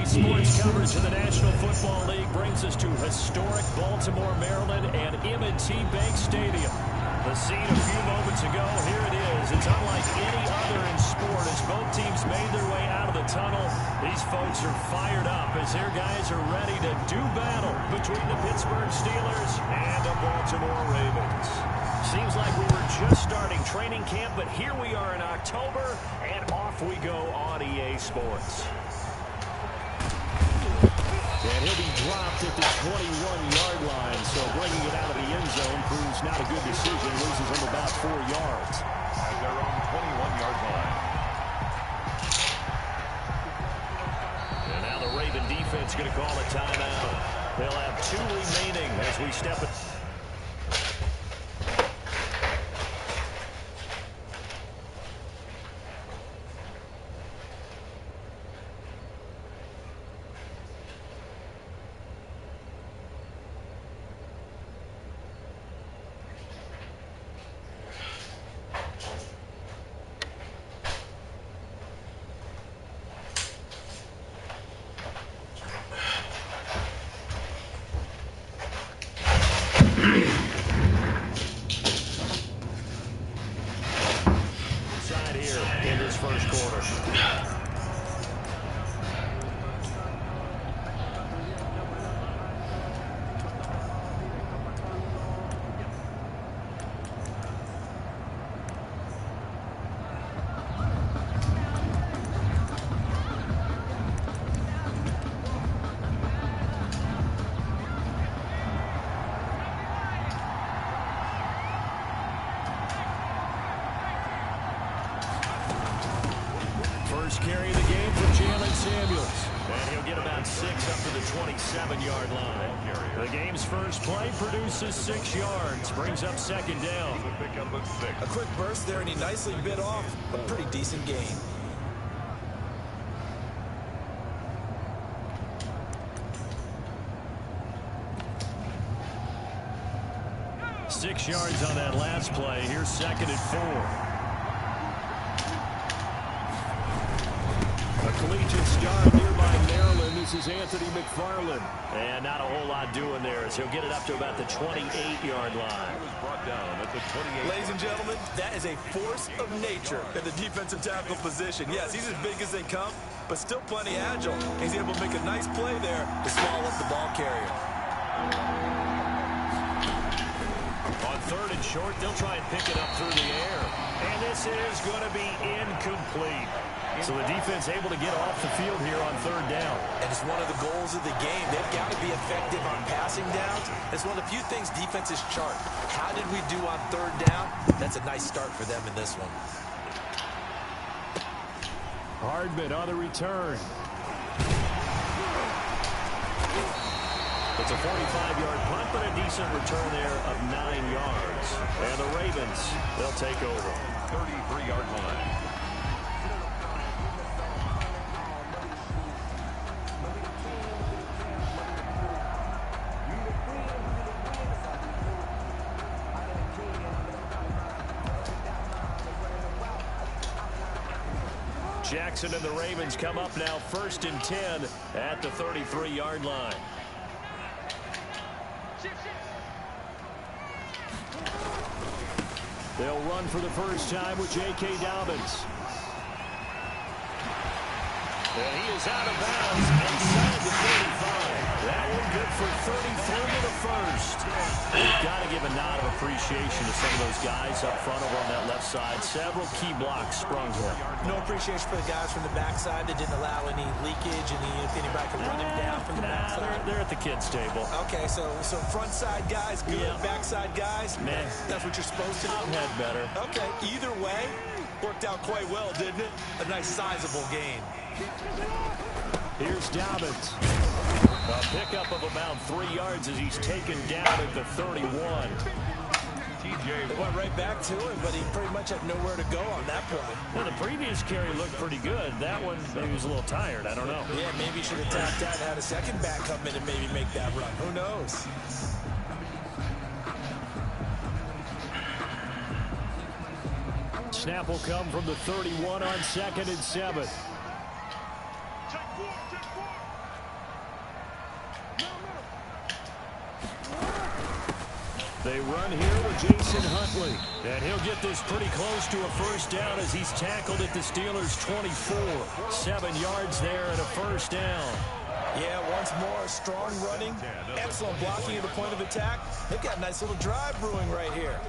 Sports coverage of the National Football League brings us to historic Baltimore, Maryland, and M.I.A. Bank Stadium. The scene a few moments ago, here it is. It's unlike any other in sport as both teams made their way out of the tunnel. These folks are fired up as their guys are ready to do battle between the Pittsburgh Steelers and the Baltimore Ravens. Seems like we were just starting training camp, but here we are in October, and off we go on EA Sports. And he'll be dropped at the 21-yard line, so bringing it out of the end zone proves not a good decision. Loses him about 4 yards. At their own 21-yard line. And now the Raven defense going to call a timeout. They'll have 2 remaining as we step it. Carry of the game for Samuels. And he'll get about 6 up to the 27-yard line. The game's first play produces 6 yards. Brings up second down. A quick burst there, and he nicely bit off a pretty decent gain. Six yards on that last play. Here's second and 4. Collegiate star nearby Maryland. This is Anthony McFarland. And not a whole lot doing there as he'll get it up to about the 28-yard line. He was brought down at the 28. Ladies and gentlemen, that is a force of nature in the defensive tackle position. Yes, he's as big as they come, but still plenty agile. He's able to make a nice play there to swallow up the ball carrier. On third and short, they'll try and pick it up through the air. And this is going to be incomplete. So the defense able to get off the field here on third down. And it's one of the goals of the game. They've got to be effective on passing downs. It's one of the few things defenses chart. How did we do on third down? That's a nice start for them in this one. Hardman on the return. It's a 45-yard punt, but a decent return there of 9 yards. And the Ravens, they'll take over. 33-yard line. Jackson and the Ravens come up now first and 10 at the 33-yard line. They'll run for the first time with J.K. Dobbins. And he is out of bounds inside the 35. That one good for 33 to the first. You've got to give a nod of appreciation to some of those guys up front over on that left side. Several key blocks sprung here. No appreciation for the guys from the backside that didn't allow any leakage, and if anybody could run him down from the backside. They're at the kids' table. Okay, so front side guys, good. Yeah. Backside guys, man, that's what you're supposed to do. Had better. Okay, either way, worked out quite well, didn't it? A nice sizable gain. Here's Dobbins. A pickup of about 3 yards as he's taken down at the 31. They went right back to him, but he pretty much had nowhere to go on that point. Well, the previous carry looked pretty good. That one, maybe he was a little tired. I don't know. Yeah, maybe he should have tapped out and had a second back come in and maybe make that run. Who knows? Snap will come from the 31 on second and 7. They run here with Jason Huntley. And he'll get this pretty close to a first down as he's tackled at the Steelers' 24. 7 yards there and a first down. Yeah, once more, strong running, excellent blocking at the point of attack. They've got a nice little drive brewing right here.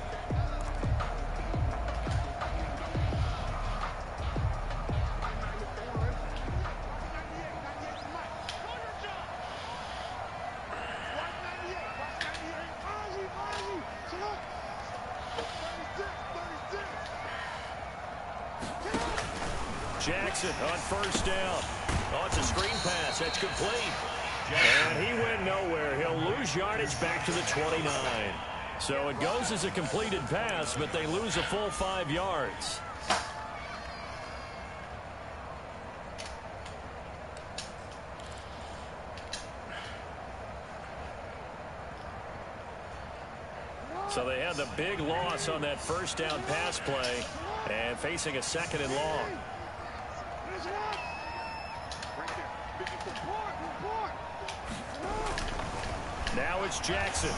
Jackson on first down. Oh, it's a screen pass. That's complete. And he went nowhere. He'll lose yardage back to the 29. So it goes as a completed pass, but they lose a full 5 yards. So they had the big loss on that first down pass play and facing a second and long. Now it's Jackson.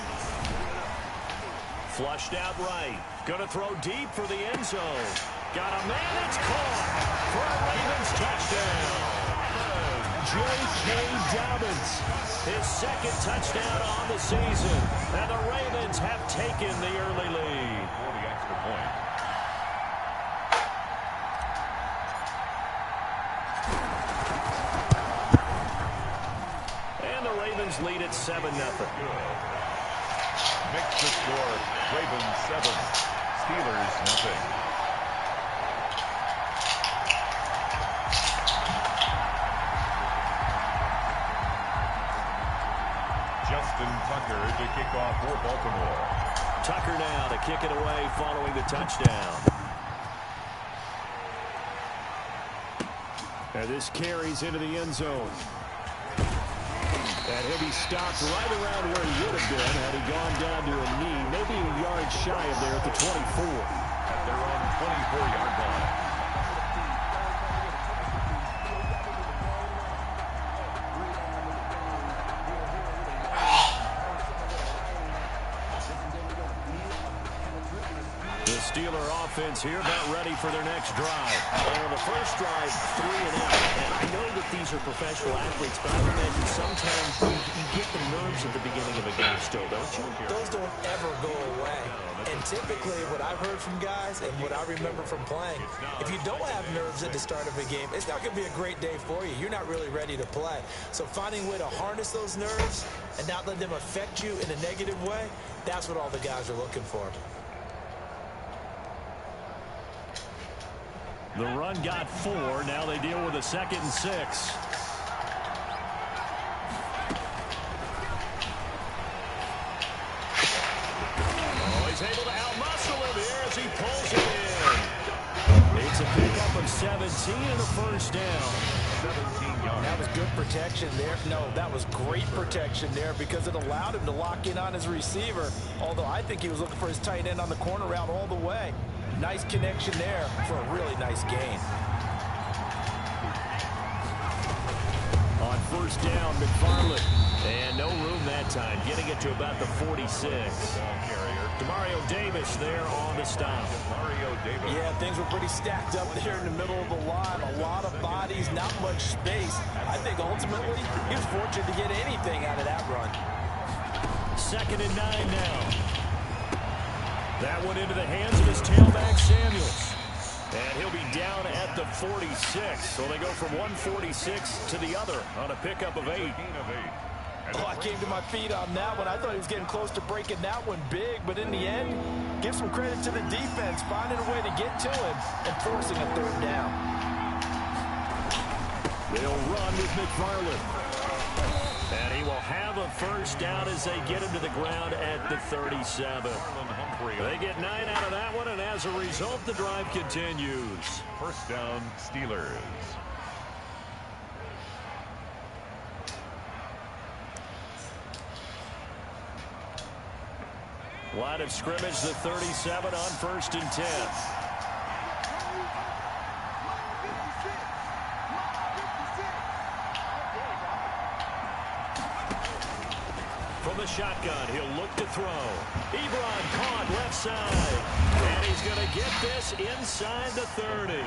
Flushed out right. Going to throw deep for the end zone. Got a man. It's caught for a Ravens touchdown. J.K. Dobbins, his second touchdown on the season. And the Ravens have taken the early lead. For the extra point. Lead at 7-0. Makes the score Ravens 7, Steelers nothing. Justin Tucker to kick off for Baltimore. Tucker now to kick it away following the touchdown. And this carries into the end zone. And he'll be stopped right around where he would have been had he gone down to a knee, maybe a yard shy of there at the 24. At their own 24-yard line. The Steeler offense here about ready for their next drive. Well, the first drive, 3 and out. And I know that these are professional athletes, but I imagine sometimes you get the nerves at the beginning of a game still, don't you? Those don't ever go away. And typically what I've heard from guys and what I remember from playing, if you don't have nerves at the start of a game, it's not going to be a great day for you. You're not really ready to play. So finding a way to harness those nerves and not let them affect you in a negative way, that's what all the guys are looking for. The run got 4. Now they deal with a 2nd and 6. Oh, he's able to outmuscle him here as he pulls it in. It's a pickup of 17 and a first down. 17 yards. That was good protection there. No, that was great protection there because it allowed him to lock in on his receiver, although I think he was looking for his tight end on the corner route all the way. Nice connection there for a really nice gain. On first down, McFarland. And no room that time, getting it to about the 46. Ball carrier. Demario Davis there on the stop. Mario Davis. Yeah, things were pretty stacked up there in the middle of the line. A lot of bodies, not much space. I think ultimately he was fortunate to get anything out of that run. 2nd and 9 now. That one into the hands of his tailback, Samuels. And he'll be down at the 46. So they go from 146 to the other on a pickup of 8. Oh, I came to my feet on that one. I thought he was getting close to breaking that one big. But in the end, give some credit to the defense, finding a way to get to him and forcing a 3rd down. They'll run with McFarland. And he will have a first down as they get him to the ground at the 37. They get 9 out of that one, and as a result, the drive continues. First down, Steelers. Line of scrimmage, the 37 on 1st and 10. From the shotgun. He'll look to throw. Ebron caught left side. And he's going to get this inside the 30.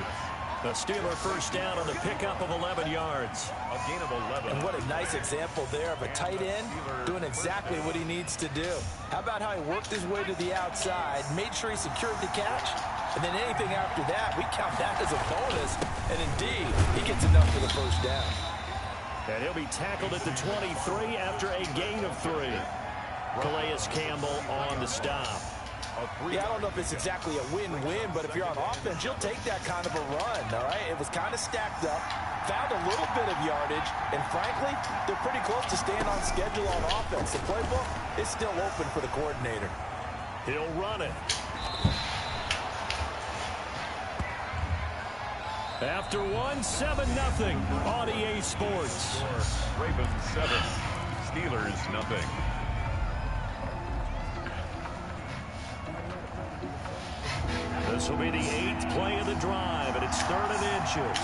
The Steeler first down on the pickup of 11 yards. A gain of 11. And what a nice example there of a tight end doing exactly what he needs to do. How about how he worked his way to the outside, made sure he secured the catch, and then anything after that, we count that as a bonus. And indeed, he gets enough for the first down. And he'll be tackled at the 23 after a gain of 3. Calais Campbell on the stop. Yeah, I don't know if it's exactly a win-win, but if you're on offense, you'll take that kind of a run, all right? It was kind of stacked up, found a little bit of yardage, and frankly, they're pretty close to staying on schedule on offense. The playbook is still open for the coordinator. He'll run it. After 7-0 on EA Sports. Ravens 7, Steelers 0. This will be the 8th play of the drive, and it's 3rd and inches.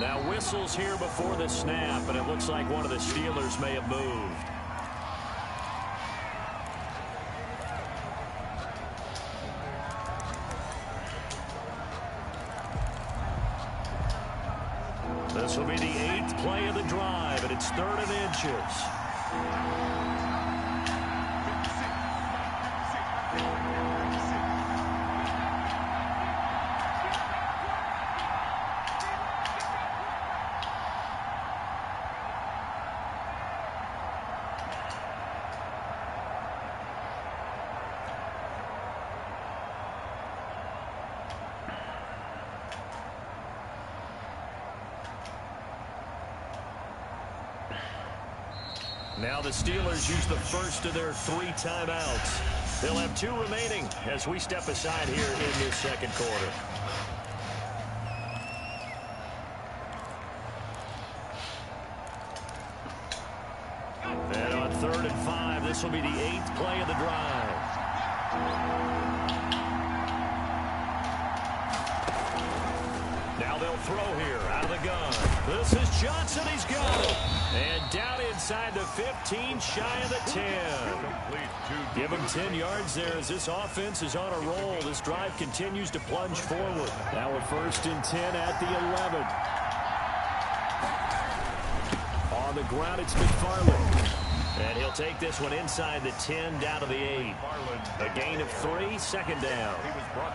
Now whistles here before the snap, and it looks like one of the Steelers may have moved. This will be the 8th play of the drive, and it's 3rd and inches. Now the Steelers use the first of their 3 timeouts. They'll have 2 remaining as we step aside here in this second quarter. And on 3rd and 5, this will be the 8th play of the drive. Now they'll throw here out of the gun. This is Johnson. He's got it. And down inside the 15, shy of the 10. Give him 10 yards there as this offense is on a roll. This drive continues to plunge forward. Now a 1st and 10 at the 11. On the ground, it's McFarland. And he'll take this one inside the 10 down to the 8. A gain of 3, 2nd down.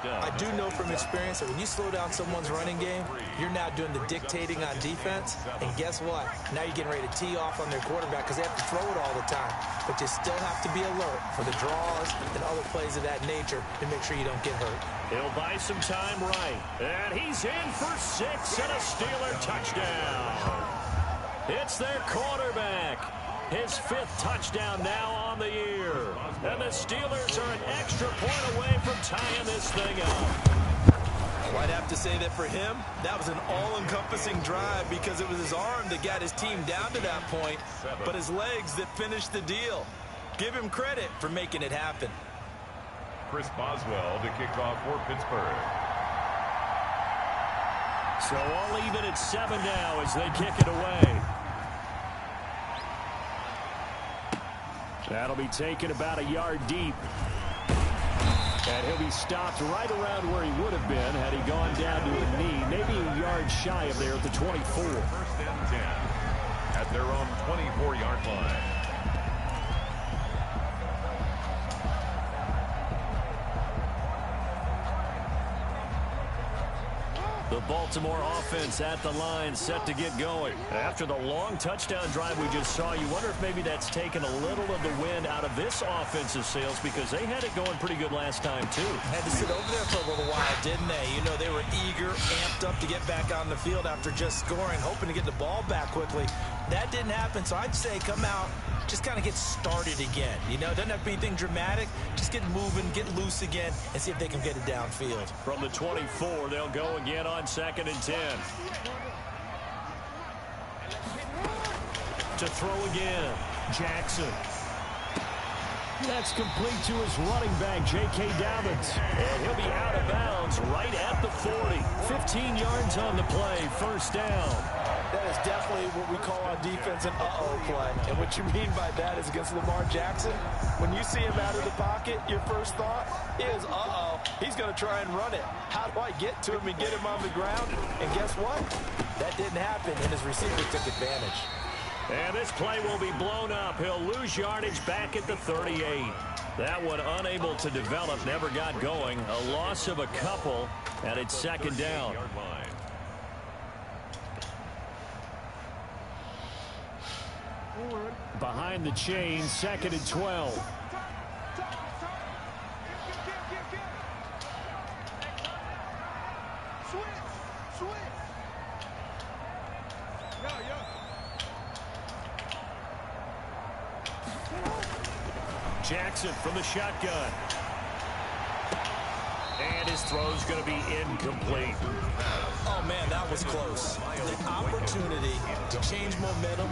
I do know from experience that when you slow down someone's running game, you're now doing the dictating on defense. And guess what? Now you're getting ready to tee off on their quarterback because they have to throw it all the time. But you still have to be alert for the draws and other plays of that nature to make sure you don't get hurt. He'll buy some time right. And he's in for 6 and a Steeler touchdown. It's their quarterback. His 5th touchdown now on the year. And the Steelers are an extra point away from tying this thing up. I'd have to say that for him, that was an all-encompassing drive because it was his arm that got his team down to that point, but his legs that finished the deal. Give him credit for making it happen. Chris Boswell to kick off for Pittsburgh. So all even at 7 now as they kick it away. That'll be taken about a yard deep. And he'll be stopped right around where he would have been had he gone down to a knee, maybe a yard shy of there at the 24. 1st and 10 at their own 24-yard line. The Baltimore offense at the line set to get going. After the long touchdown drive we just saw, you wonder if maybe that's taken a little of the wind out of this offensive sails because they had it going pretty good last time too. Had to sit over there for a little while, didn't they? You know, they were eager, amped up to get back on the field after just scoring, hoping to get the ball back quickly. That didn't happen, so I'd say come out, just kind of get started again. You know, doesn't have to be anything dramatic. Just get moving, get loose again, and see if they can get it downfield. From the 24, they'll go again on 2nd and 10. To throw again, Jackson. That's complete to his running back, J.K. Dobbins. And he'll be out of bounds right at the 40. 15 yards on the play, 1st down. That is definitely what we call on defense an uh-oh play. And what you mean by that is against Lamar Jackson, when you see him out of the pocket, your first thought is, uh-oh, he's going to try and run it. How do I get to him and get him on the ground? And guess what? That didn't happen, and his receiver took advantage. And this play will be blown up. He'll lose yardage back at the 38. That one unable to develop, never got going. A loss of a couple, and it's second down. Behind the chain, second and 12. Jackson from the shotgun. And his throw's going to be incomplete. Oh, man, that was close. The opportunity to change momentum,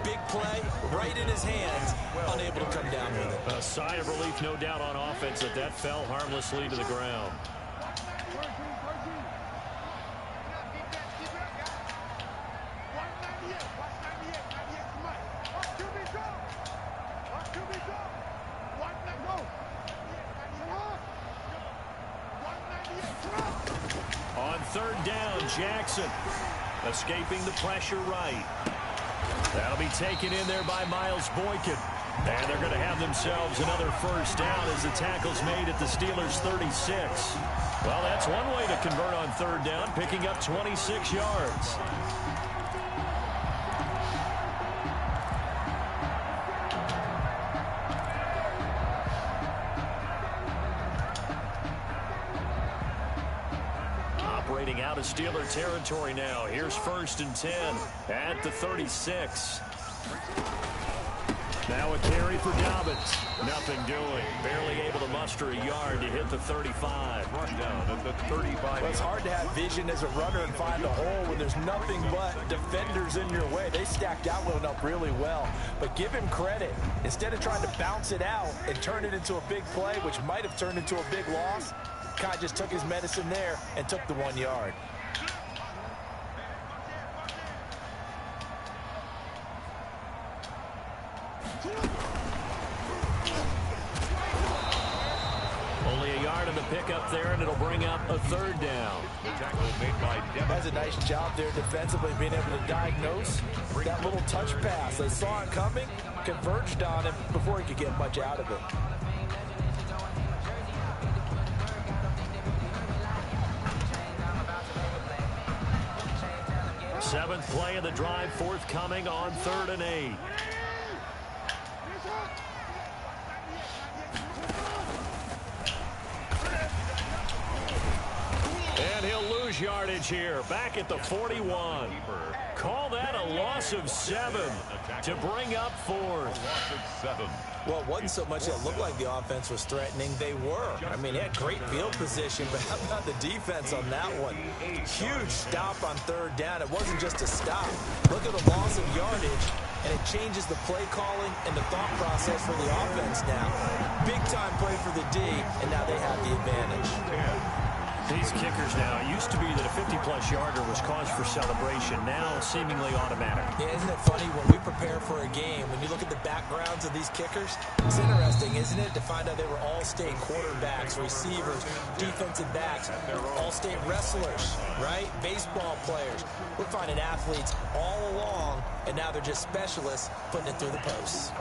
big play, right in his hands, unable to come down with it. A sigh of relief, no doubt, on offense that fell harmlessly to the ground. On third down, Jackson escaping the pressure right. That'll be taken in there by Miles Boykin. And they're going to have themselves another first down as the tackle's made at the Steelers' 36. Well, that's one way to convert on third down, picking up 26 yards. Operating out of Steeler territory now. Here's first and 10 at the 36. Now a carry for Dobbins. Nothing doing. Barely able to muster a yard to hit the 35. Run down at the 35. Well, it's hard to have vision as a runner and find a hole when there's nothing but defenders in your way. They stacked that one up really well. But give him credit. Instead of trying to bounce it out and turn it into a big play, which might have turned into a big loss, Kai just took his medicine there and took the 1 yard. Only a yard on the pickup there, and it'll bring up a third down. The tackle made by Devin. That's a nice job there defensively, being able to diagnose that little touch pass. They saw it coming, converged on him before he could get much out of it. Seventh play of the drive forthcoming on 3rd and 8. And he'll lose yardage here, back at the 41. Call that a loss of 7 to bring up 4th. Well, it wasn't so much that it looked like the offense was threatening. They were. I mean, they had great field position, but how about the defense on that one? Huge stop on 3rd down. It wasn't just a stop. Look at the loss of yardage, and it changes the play calling and the thought process for the offense now. Big-time play for the D, and now they have the advantage. These kickers now, it used to be that a 50-plus yarder was cause for celebration. Now, seemingly automatic. Yeah, isn't it funny when we prepare for a game, when you look at the backgrounds of these kickers, it's interesting, isn't it, to find out they were all-state quarterbacks, receivers, defensive backs, all-state wrestlers, right? Baseball players. We're finding athletes all along, and now they're just specialists putting it through the posts.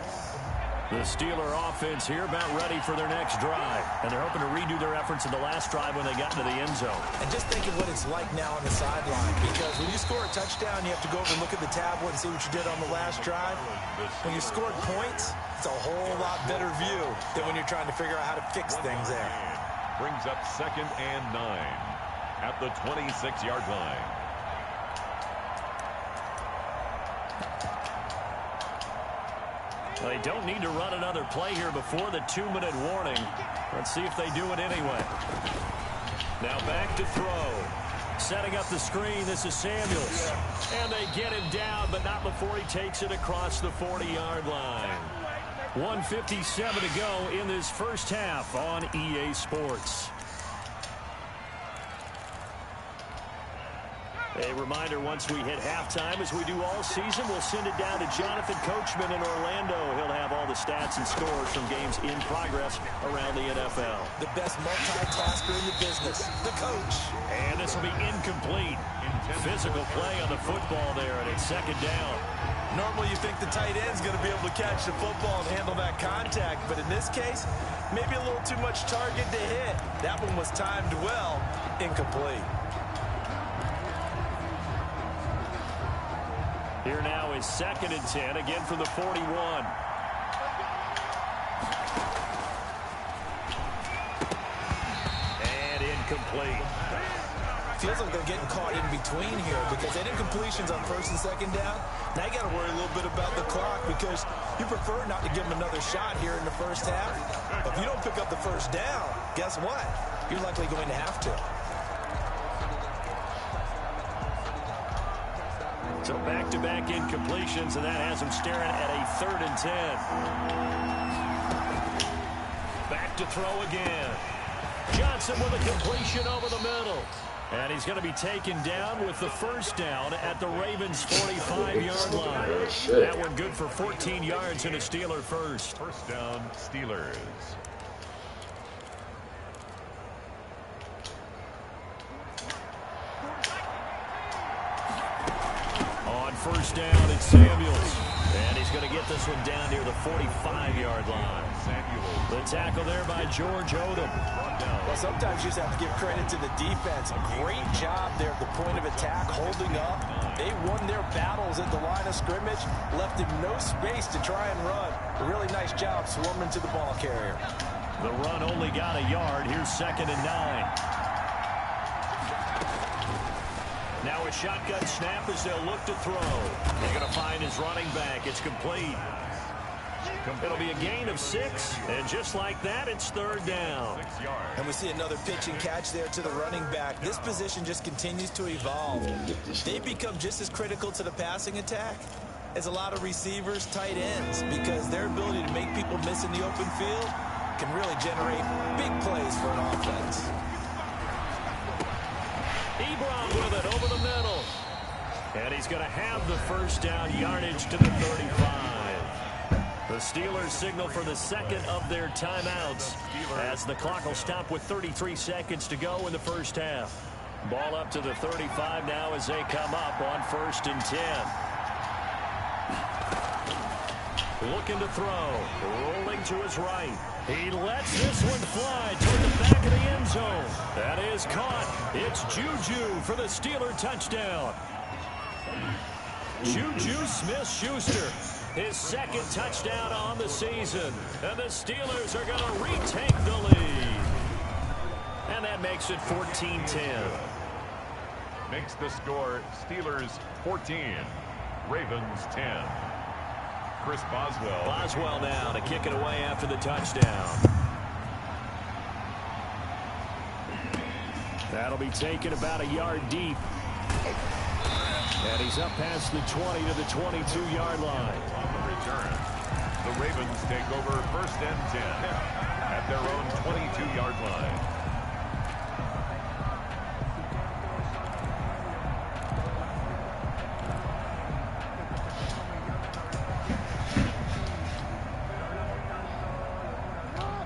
The Steeler offense here about ready for their next drive. And they're hoping to redo their efforts in the last drive when they got into the end zone. And just think of what it's like now on the sideline. Because when you score a touchdown, you have to go over and look at the tablet and see what you did on the last drive. When you scored points, it's a whole lot better view than when you're trying to figure out how to fix things there. Brings up 2nd and 9 at the 26-yard line. They don't need to run another play here before the 2-minute warning. Let's see if they do it anyway. Now back to throw. Setting up the screen, this is Samuels. And they get him down, but not before he takes it across the 40-yard line. 1:57 to go in this first half on EA Sports. A reminder, once we hit halftime, as we do all season, we'll send it down to Jonathan Coachman in Orlando. He'll have all the stats and scores from games in progress around the NFL. The best multitasker in the business, the coach. And this will be incomplete. Physical play on the football there, and it's second down. Normally you think the tight end's going to be able to catch the football and handle that contact, but in this case, maybe a little too much target to hit. That one was timed well, incomplete. Here now is 2nd and 10, again from the 41. And incomplete. Feels like they're getting caught in between here because they did completions on 1st and 2nd down. Now you got to worry a little bit about the clock because you prefer not to give them another shot here in the first half. If you don't pick up the first down, guess what? You're likely going to have to. So back-to-back incompletions, and that has them staring at a 3rd and 10. Back to throw again. Johnson with a completion over the middle. And he's going to be taken down with the first down at the Ravens' 45-yard line. That one good for 14 yards and a Steeler first. First down, Steelers. On first down, it's Samuels. And he's going to get this one down near the 45-yard line. The tackle there by George Odom. Well, sometimes you just have to give credit to the defense. Great job there at the point of attack, holding up. They won their battles at the line of scrimmage, left him no space to try and run. A really nice job swarming to the ball carrier. The run only got a yard. Here's 2nd and 9. Now a shotgun snap as they'll look to throw. They're going to find his running back. It's complete. It'll be a gain of 6, and just like that, it's 3rd down. And we see another pitch and catch there to the running back. This position just continues to evolve. They become just as critical to the passing attack as a lot of receivers, tight ends, because their ability to make people miss in the open field can really generate big plays for an offense. Ebron with it over the middle. And he's going to have the first down, yardage to the 35. The Steelers signal for the 2nd of their timeouts as the clock will stop with 33 seconds to go in the first half. Ball up to the 35 now as they come up on 1st and 10. Looking to throw. Rolling to his right. He lets this one fly toward the back of the end zone. That is caught. It's Juju for the Steeler touchdown. Juju Smith-Schuster. His 2nd touchdown on the season. And the Steelers are going to retake the lead. And that makes it 14-10. Makes the score Steelers 14, Ravens 10. Chris Boswell. Boswell now to kick it away after the touchdown. That'll be taken about a yard deep. And he's up past the 20 to the 22-yard line. On the return, the Ravens take over 1st and 10 at their own 22-yard line.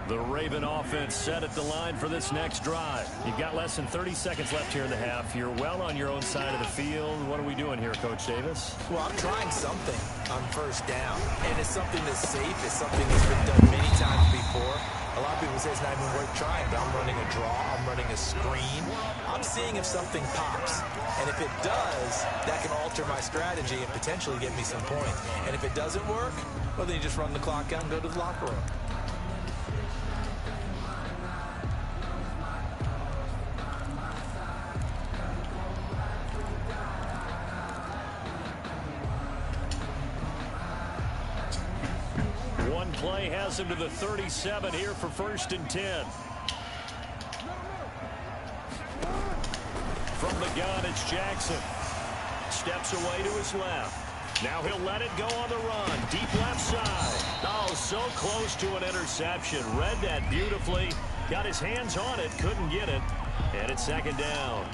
The Raven offense set at the line for this next drive. You've got less than 30 seconds left here in the half. You're well on your own side of the field. What are we doing here, Coach Davis? Well, I'm trying something on 1st down, and it's something that's safe. It's something that's been done many times before. A lot of people say it's not even worth trying, but I'm running a draw. I'm running a screen. I'm seeing if something pops. And if it does, that can alter my strategy and potentially get me some points. And if it doesn't work, well, then you just run the clock out and go to the locker room. One play has him to the 37 here for 1st and 10. From the gun, it's Jackson. Steps away to his left. Now he'll let it go on the run. Deep left side. Oh, so close to an interception. Read that beautifully. Got his hands on it. Couldn't get it. And it's 2nd down.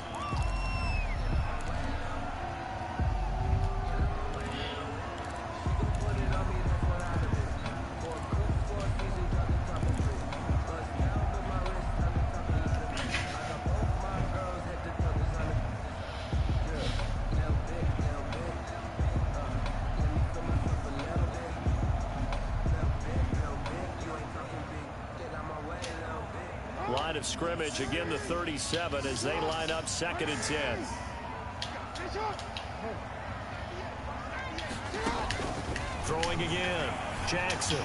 of scrimmage. Again, the 37 as they line up 2nd and 10. Throwing again. Jackson.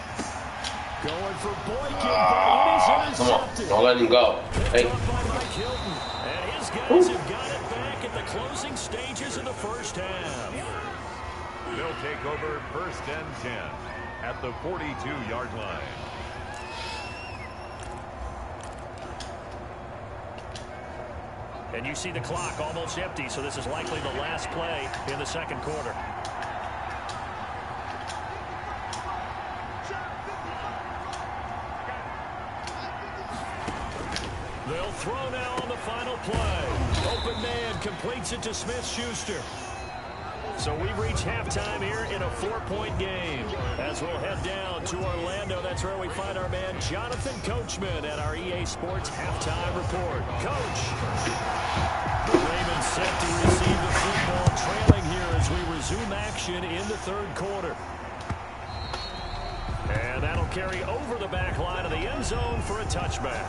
Going for Boykin, but it is intercepted. Come on, don't let him go. Hey. And his guys have got it back at the closing stages of the first half. They'll take over 1st and 10 at the 42-yard line. And you see the clock almost empty, so this is likely the last play in the 2nd quarter. They'll throw now on the final play. Open man completes it to Smith-Schuster. So we reach halftime here in a 4-point game. As we'll head down to Orlando, that's where we find our man Jonathan Coachman at our EA Sports Halftime Report. Coach, the Ravens set to receive the football, trailing here as we resume action in the 3rd quarter. And that'll carry over the back line of the end zone for a touchback.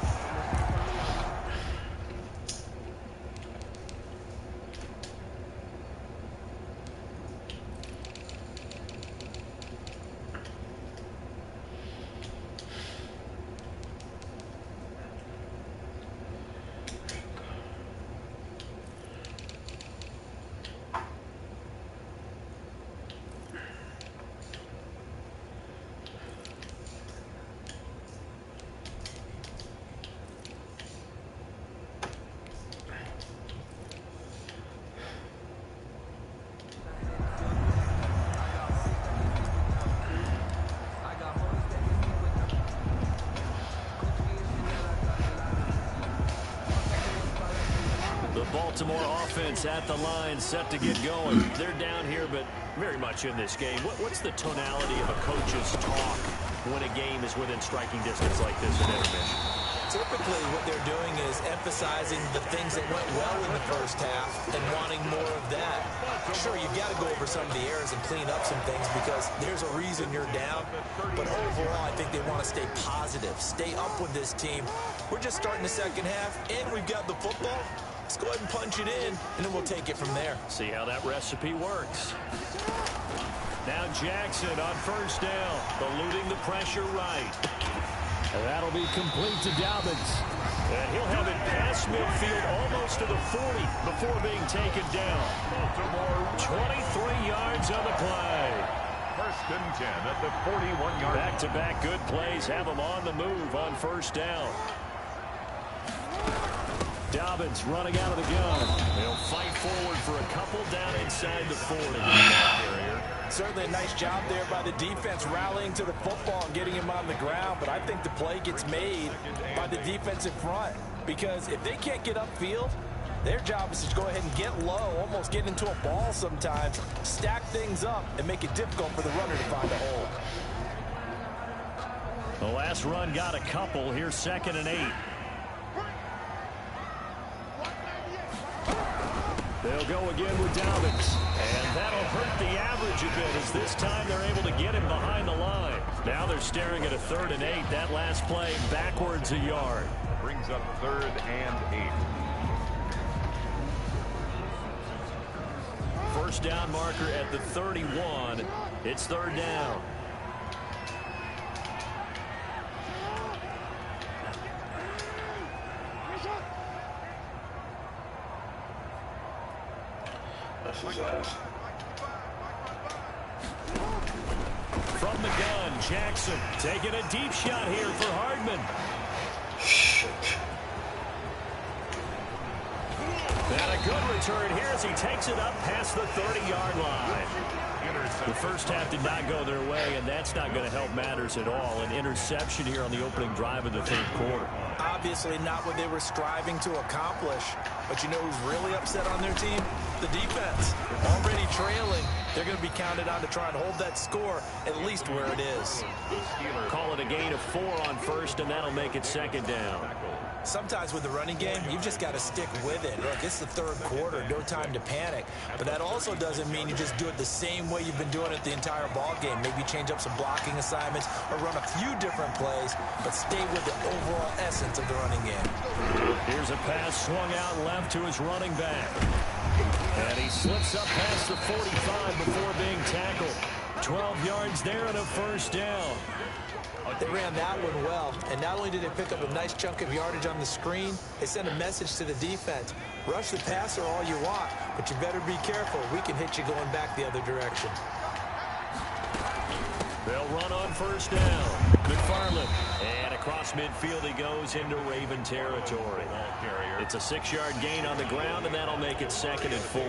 Baltimore offense at the line, set to get going. They're down here, but very much in this game. What's the tonality of a coach's talk when a game is within striking distance like this in intermission? Typically, what they're doing is emphasizing the things that went well in the first half and wanting more of that. Sure, you've got to go over some of the errors and clean up some things because there's a reason you're down. But overall, I think they want to stay positive, stay up with this team. We're just starting the 2nd half, and we've got the football. Let's go ahead and punch it in, and then we'll take it from there. See how that recipe works. Now Jackson on 1st down, eluding the pressure right. And that'll be complete to Dobbins. And he'll have it past midfield almost to the 40 before being taken down. 23 yards on the play. 1st and 10 at the 41-yard line. Back-to-back good plays have them on the move on 1st down. Dobbins running out of the gun. They'll fight forward for a couple down inside the 40. Certainly a nice job there by the defense rallying to the football and getting him on the ground, but I think the play gets made by the defensive front because if they can't get upfield, their job is to go ahead and get low, almost get into a ball sometimes, stack things up, and make it difficult for the runner to find a hole. The last run got a couple. Here's 2nd and 8. They'll go again with Dobbins. And that'll hurt the average a bit as this time they're able to get him behind the line. Now they're staring at a 3rd and 8. That last play backwards a yard. Brings up 3rd and 8. 1st down marker at the 31. It's 3rd down. From the gun, Jackson taking a deep shot here for Hardman. And a good return here as he takes it up past the 30-yard line. The first half did not go their way, and that's not going to help matters at all. An interception here on the opening drive of the 3rd quarter. Obviously not what they were striving to accomplish. But you know who's really upset on their team? The defense. Already trailing. They're going to be counted on to try and hold that score at least where it is. Call it a gain of 4 on 1st, and that'll make it 2nd down. Sometimes with the running game, you've just got to stick with it. Look, it's the third quarter, no time to panic. But that also doesn't mean you just do it the same way you've been doing it the entire ball game. Maybe change up some blocking assignments or run a few different plays, but stay with the overall essence of the running game. Here's a pass swung out left to his running back. And he slips up past the 45 before being tackled. 12 yards there and a first down. They ran that one well, and not only did they pick up a nice chunk of yardage on the screen, they sent a message to the defense. Rush the passer all you want, but you better be careful. We can hit you going back the other direction. They'll run on first down. McFarland. And across midfield he goes into Raven territory. It's a 6-yard gain on the ground, and that'll make it 2nd and 4.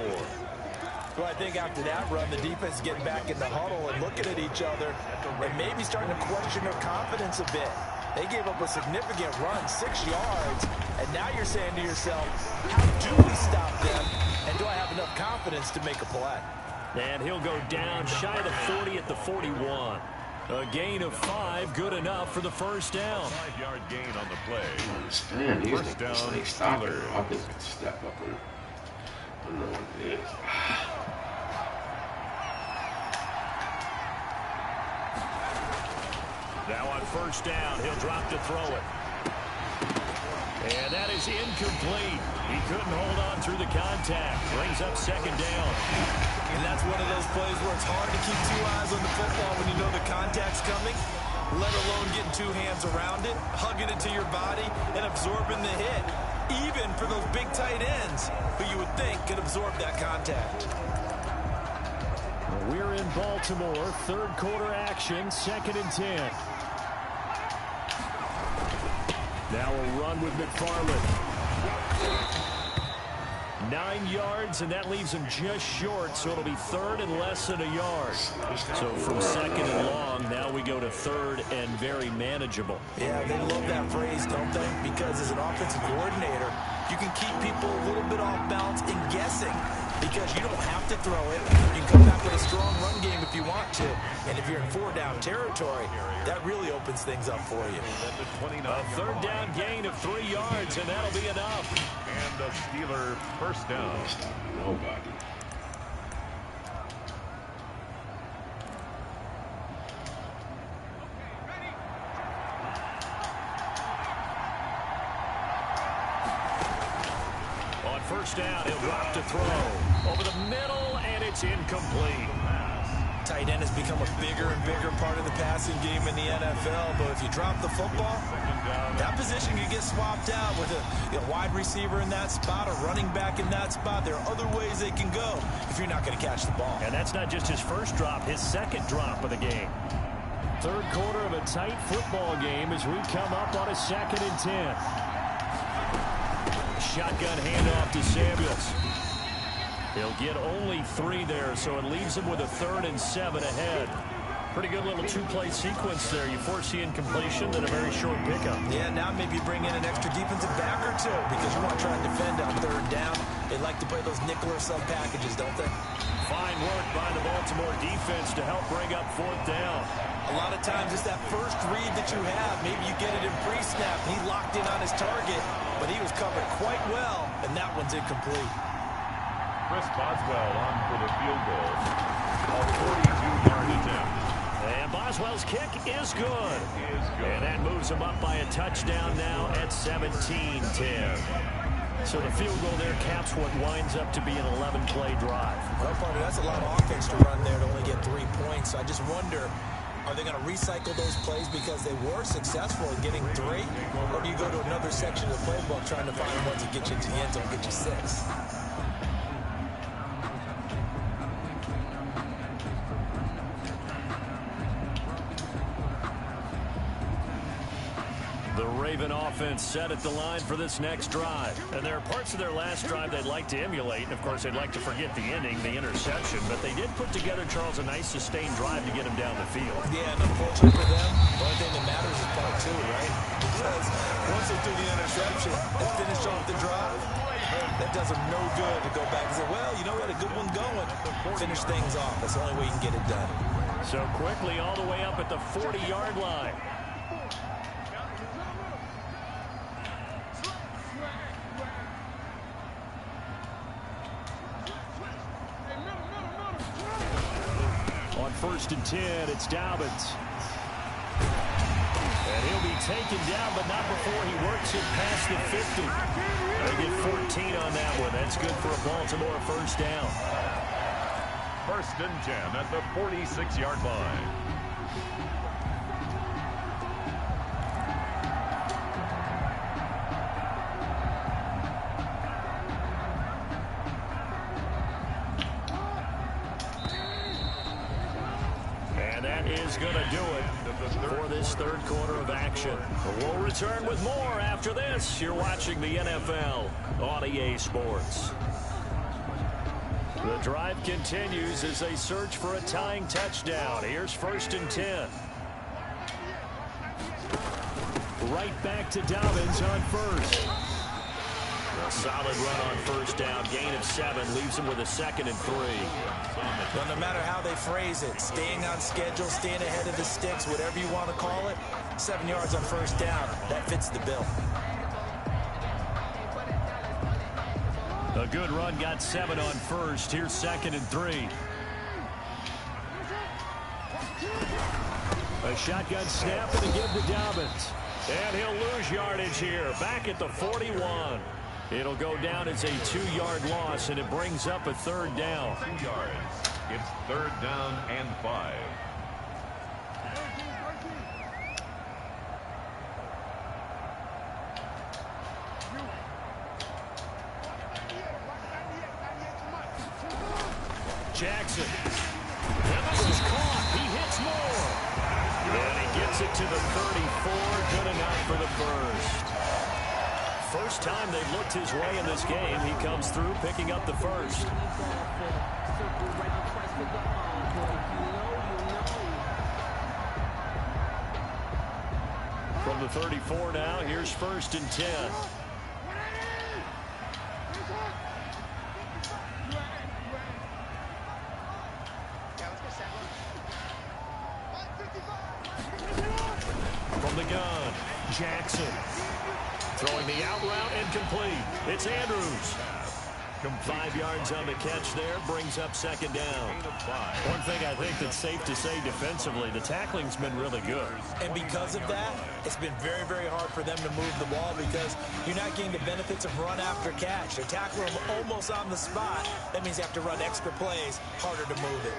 Well, I think after that run, the defense is getting back in the huddle and looking at each other and maybe starting to question their confidence a bit. They gave up a significant run, 6 yards, and now you're saying to yourself, how do we stop them, and do I have enough confidence to make a play? And he'll go down shy of the 40 at the 41. A gain of 5, good enough for the first down. 5-yard gain on the play. Man, he's like this like stopper. I think I could step up and I don't know what it is. Now on first down, he'll drop to throw it. And that is incomplete. He couldn't hold on through the contact. Brings up 2nd down. And that's one of those plays where it's hard to keep 2 eyes on the football when you know the contact's coming, let alone getting 2 hands around it, hugging it to your body, and absorbing the hit, even for those big tight ends who you would think could absorb that contact. We're in Baltimore, 3rd quarter action, 2nd and 10. Now a run with McFarland. 9 yards, and that leaves him just short, so it'll be 3rd and less than a yard. So from 2nd and long, now we go to 3rd and very manageable. Yeah, they love that phrase, don't they? Because as an offensive coordinator, you can keep people a little bit off balance and guessing because you don't have to throw it. You can come back with a strong run game if you want to. And if you're in 4-down territory, that really opens things up for you. A 3rd down gain of 3 yards, and that'll be enough. And the Steeler first down. Nobody. On first down, he'll drop to throw. Over the middle, and it's incomplete. Tight end has become a bigger and bigger part of the passing game in the NFL, but if you drop the football, that position can get swapped out with a wide receiver in that spot, a running back in that spot. There are other ways they can go if you're not going to catch the ball. And that's not just his first drop, his 2nd drop of the game. 3rd quarter of a tight football game as we come up on a 2nd and 10. Shotgun handoff to Samuels. He'll get only 3 there, so it leaves him with a 3rd and 7 ahead. Pretty good little 2-play sequence there. You force the incompletion, then a very short pickup. Yeah, now maybe bring in an extra defensive back or 2 because you want to try and defend on 3rd down. They like to play those nickel or sub packages, don't they? Fine work by the Baltimore defense to help bring up 4th down. A lot of times it's that first read that you have. Maybe you get it in pre-snap. He locked in on his target, but he was covered quite well, and that one's incomplete. Chris Boswell on for the field goal. A 42-yard attempt. And Boswell's kick is good. And that moves him up by a touchdown now at 17-10. So the field goal there caps what winds up to be an 11-play drive. Well, partner, that's a lot of offense to run there to only get 3 points. So I just wonder, are they going to recycle those plays because they were successful in getting 3? Or do you go to another section of the playbook trying to find ones that get you into the end zone, get you 6? The Raven offense set at the line for this next drive. And there are parts of their last drive they'd like to emulate. And, of course, they'd like to forget the ending, the interception. But they did put together, Charles, a nice sustained drive to get him down the field. Yeah, and unfortunately for them, the only thing that matters is part 2, right? Because once they do the interception and finish off the drive, that does them no good to go back and say, well, you know, we had a good one going. Finish things off. That's the only way you can get it done. So quickly all the way up at the 40-yard line. On 1st and 10, it's Dobbins. And he'll be taken down, but not before he works it past the 50. They get 14 on that one. That's good for a Baltimore first down. 1st and 10 at the 46-yard line. And that is going to do it for this third quarter of action. We'll return with more after this. You're watching the NFL on EA Sports. The drive continues as they search for a tying touchdown. Here's 1st and 10. Right back to Dobbins on 1st. A solid run on 1st down. Gain of 7 leaves him with a 2nd and 3. Well, no matter how they phrase it, staying on schedule, staying ahead of the sticks, whatever you want to call it, 7 yards on 1st down, that fits the bill. A good run, got 7 on 1st. Here's 2nd and 3. A shotgun snap and a give to Dobbins. And he'll lose yardage here, back at the 41. It'll go down as a 2-yard loss, and it brings up a 3rd down. 2 yards. It's 3rd down and 5. Jackson. And this is caught. He hits more. And he gets it to the 34. Good enough for the first. First time they've looked his way in this game. He comes through picking up the first. From the 34 now, here's 1st and 10. From the gun, Jackson. Throwing the out route and complete. It's Andrews. 5 yards on the catch there, brings up 2nd down. One thing I think that's safe to say defensively, the tackling's been really good. And because of that, it's been very, very hard for them to move the ball because you're not getting the benefits of run after catch. They're tackling them almost on the spot. That means you have to run extra plays, harder to move it.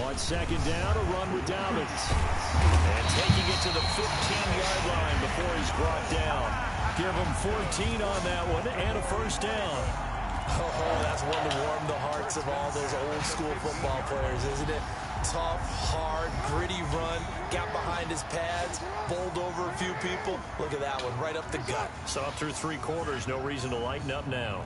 On 2nd down, a run with Dobbins. And taking it to the 15-yard line before he's brought down. Give him 14 on that one and a 1st down. Oh, that's one to warm the hearts of all those old-school football players, isn't it? Tough, hard, gritty run. Got behind his pads, bowled over a few people. Look at that one, right up the gut. Saw through 3 quarters, no reason to lighten up now.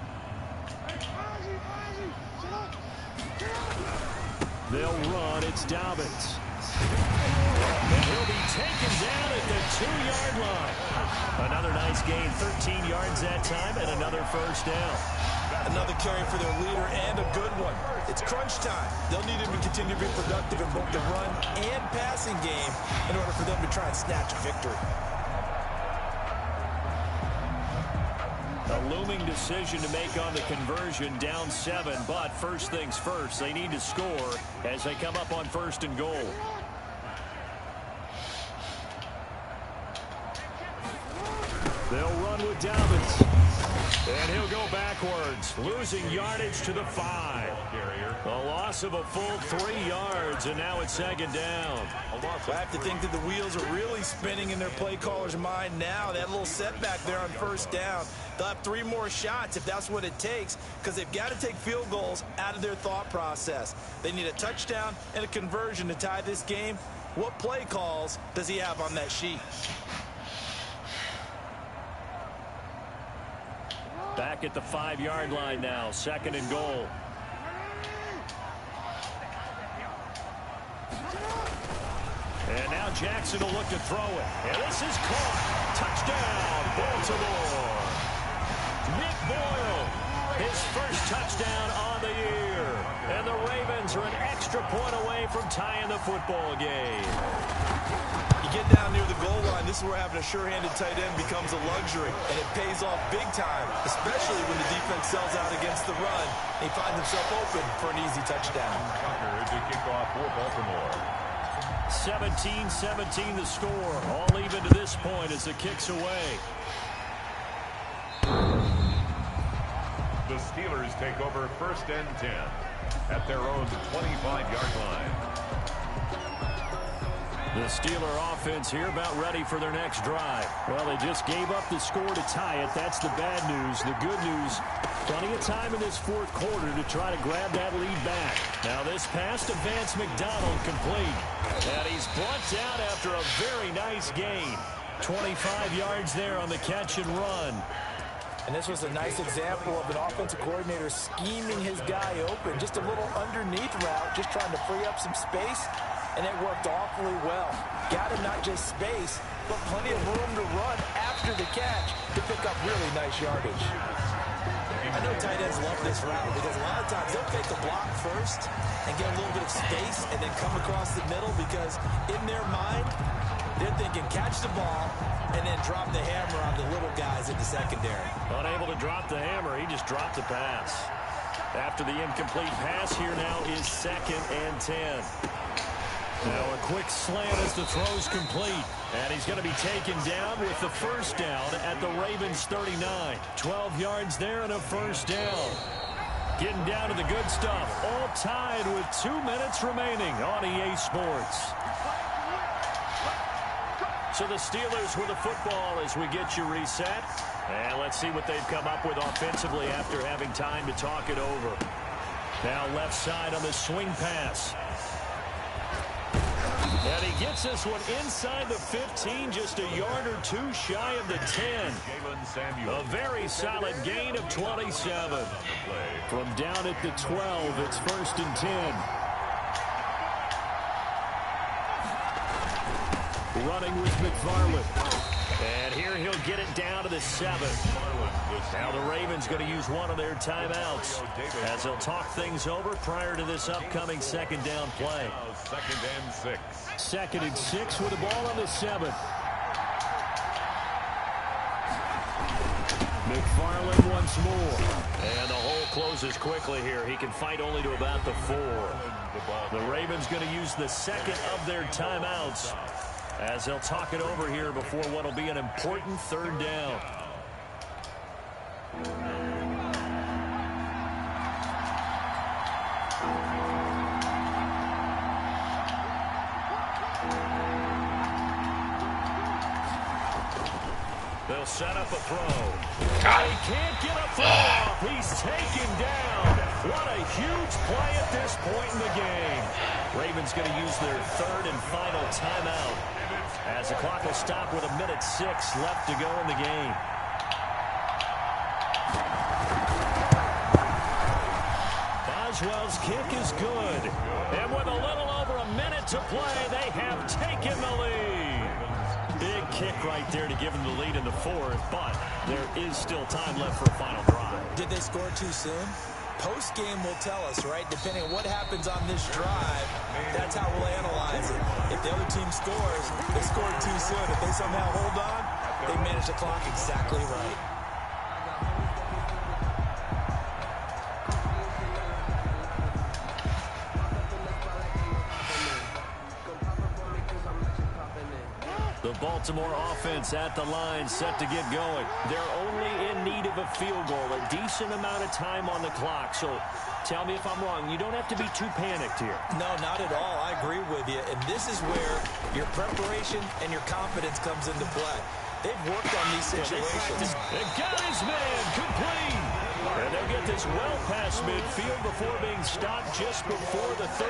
They'll run, it's Dobbins. And he'll be taken down at the 2-yard line. Another nice gain, 13 yards that time, and another 1st down. Another carry for their leader and a good one. It's crunch time. They'll need him to continue to be productive in both the run and passing game in order for them to try and snatch a victory. A looming decision to make on the conversion, down 7, but first things first, they need to score as they come up on 1st and goal. They'll run with Dobbins. And he'll go backwards, losing yardage to the 5. A loss of a full 3 yards, and now it's 2nd down. I have to think that the wheels are really spinning in their play caller's mind now. That little setback there on 1st down. They'll have 3 more shots if that's what it takes, because they've got to take field goals out of their thought process. They need a touchdown and a conversion to tie this game. What play calls does he have on that sheet? Back at the 5-yard line now, 2nd and goal. And now Jackson will look to throw it. And this is caught. Touchdown, Baltimore. Nick Boyle his first touchdown on the year. And the Ravens are an extra point away from tying the football game. You get down near the goal line, this is where having a sure-handed tight end becomes a luxury, and it pays off big time, especially when the defense sells out against the run. He finds himself open for an easy touchdown. Tucker to kick off for Baltimore. 17-17 the score. All even to this point as the kick's away. The Steelers take over 1st and 10 at their own 25-yard line. The Steeler offense here about ready for their next drive. Well, they just gave up the score to tie it. That's the bad news. The good news, plenty of time in this fourth quarter to try to grab that lead back. Now this pass to Vance McDonald complete. And he's blunt out after a very nice gain. 25 yards there on the catch and run. And this was a nice example of an offensive coordinator scheming his guy open. Just a little underneath route, just trying to free up some space. And it worked awfully well. Got him not just space, but plenty of room to run after the catch to pick up really nice yardage. I know tight ends love this route because a lot of times they'll take the block first and get a little bit of space and then come across the middle because in their mind, they're thinking catch the ball and then drop the hammer on the little guys in the secondary. Unable to drop the hammer, he just dropped the pass. After the incomplete pass, here now is 2nd and 10. Now a quick slant as the throw's complete. And he's going to be taken down with the first down at the Ravens 39. 12 yards there and a first down. Getting down to the good stuff. All tied with 2 minutes remaining on EA Sports. So the Steelers with the football as we get you reset. And let's see what they've come up with offensively after having time to talk it over. Now left side on the swing pass. And he gets this one inside the 15, just a yard or two shy of the 10. A very solid gain of 27. From down at the 12, it's 1st and 10. Running with McFarland. And here he'll get it down to the 7. Now the Ravens going to use one of their timeouts as they'll talk things over prior to this upcoming 2nd down play. 2nd and 6. 2nd and 6 with the ball on the 7. McFarland once more. And the hole closes quickly here. He can fight only to about the 4. The Ravens going to use the 2nd of their timeouts as they'll talk it over here before what will be an important 3rd down. They'll set up a throw. He can't get a throw off. He's taken down. What a huge play at this point in the game. Ravens going to use their 3rd and final timeout as the clock will stop with 1:06 left to go in the game. Boswell's kick is good. And with a little over a minute to play, they have taken the lead. Big kick right there to give them the lead in the 4th, but there is still time left for a final drive. Did they score too soon? Post-game will tell us, right? Depending on what happens on this drive, that's how we'll analyze it. If the other team scores, they scored too soon. If they somehow hold on, they manage the clock exactly right. The Baltimore offense at the line, set to get going. They're only in need of a field goal, a decent amount of time on the clock. So tell me if I'm wrong. You don't have to be too panicked here. No, not at all. I agree with you. And this is where your preparation and your confidence comes into play. They've worked on these situations. They got his man complete. And they'll get this well past midfield before being stopped just before the 35.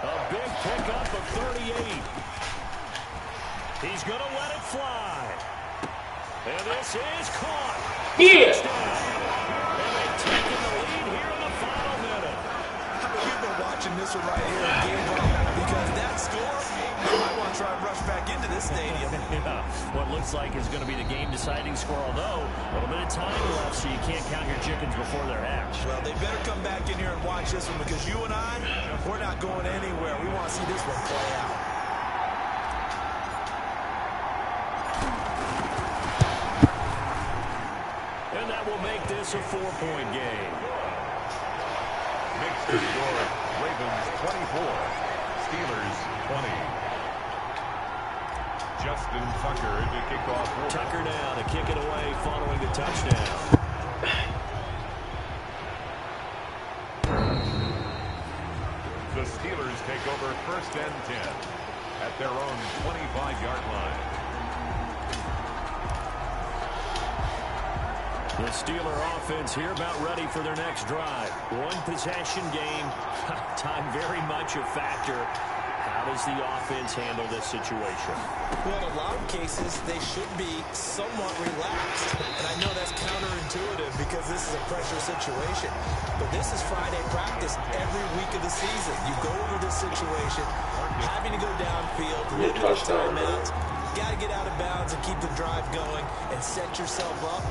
A big pickup of 38. He's going to let it fly. And this is caught. Yeah. And they've taken the lead here in the final minute. You've been watching this one right here in game 1 because that score, you might want to try and rush back into this stadium. Yeah. What looks feels like is going to be the game-deciding score, although a little bit of time left, so you can't count your chickens before they're hatched. Well, they better come back in here and watch this one, because you and I, we're not going anywhere. We want to see this one play out. And that will make this a 4-point game. Makes the score Ravens 24, Steelers 20. Justin Tucker to kick off. Tucker now to kick it away following the touchdown. The Steelers take over 1st and 10 at their own 25-yard line. The Steeler offense here about ready for their next drive. One possession game. Time very much a factor. How does the offense handle this situation? Well, in a lot of cases, they should be somewhat relaxed. And I know that's counterintuitive because this is a pressure situation. But this is Friday practice every week of the season. You go over this situation, having to go downfield, limited timeouts. You got to get out of bounds and keep the drive going and set yourself up.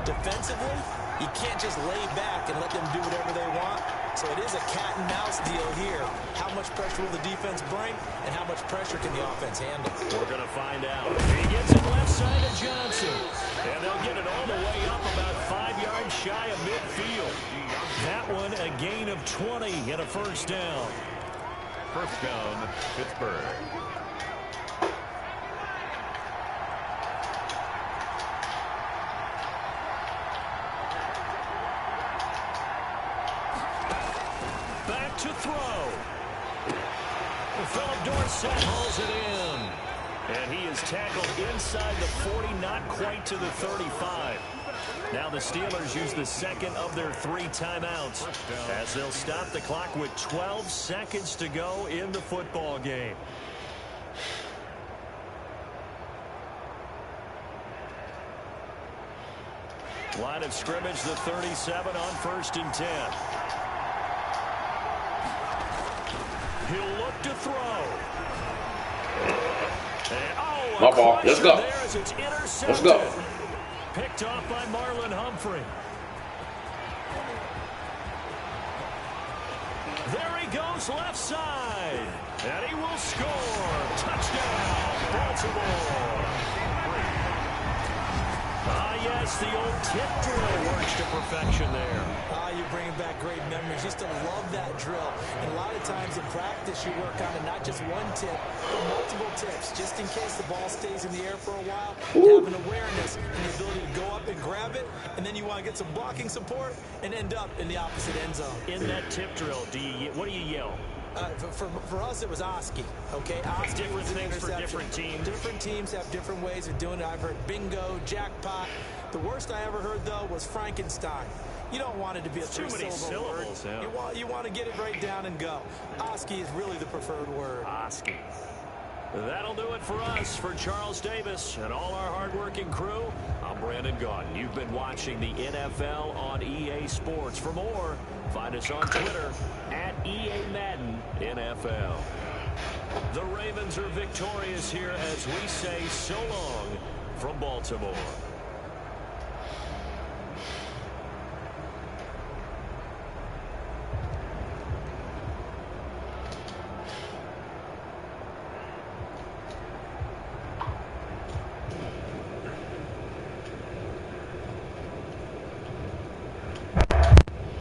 Defensively, you can't just lay back and let them do whatever they want. So it is a cat and mouse deal here. How much pressure will the defense bring, and how much pressure can the offense handle? We're going to find out. He gets it left side of Johnson. And they'll get it all the way up about 5 yards shy of midfield. That one a gain of 20 and a first down. First down, Pittsburgh. To throw. Philip Dorsett hauls it in. And he is tackled inside the 40, not quite to the 35. Now the Steelers use the second of their 3 timeouts as they'll stop the clock with 12 seconds to go in the football game. Line of scrimmage, the 37 on 1st and 10. He'll look to throw. And, my ball. Let's go. Let's go. Picked off by Marlon Humphrey. There he goes left side. And he will score. Touchdown, Baltimore. Yes, the old tip drill works to perfection there. You're bringing back great memories. Used to love that drill. And a lot of times in practice, you work on it, not just one tip, but multiple tips, just in case the ball stays in the air for a while. Have an awareness and the ability to go up and grab it, and then you want to get some blocking support and end up in the opposite end zone. In that tip drill, what do you yell? For us, it was Oski. Okay, Oski different things for different teams. Different teams have different ways of doing it. I've heard bingo, jackpot. The worst I ever heard, though, was Frankenstein. You don't want it to be a three-syllable word. Yeah. You want to get it right down and go. Oski is really the preferred word. Oski. That'll do it for us. For Charles Davis and all our hardworking crew, I'm Brandon Gaudin. You've been watching the NFL on EA Sports. For more, find us on Twitter at EA Madden NFL. The Ravens are victorious here as we say so long from Baltimore.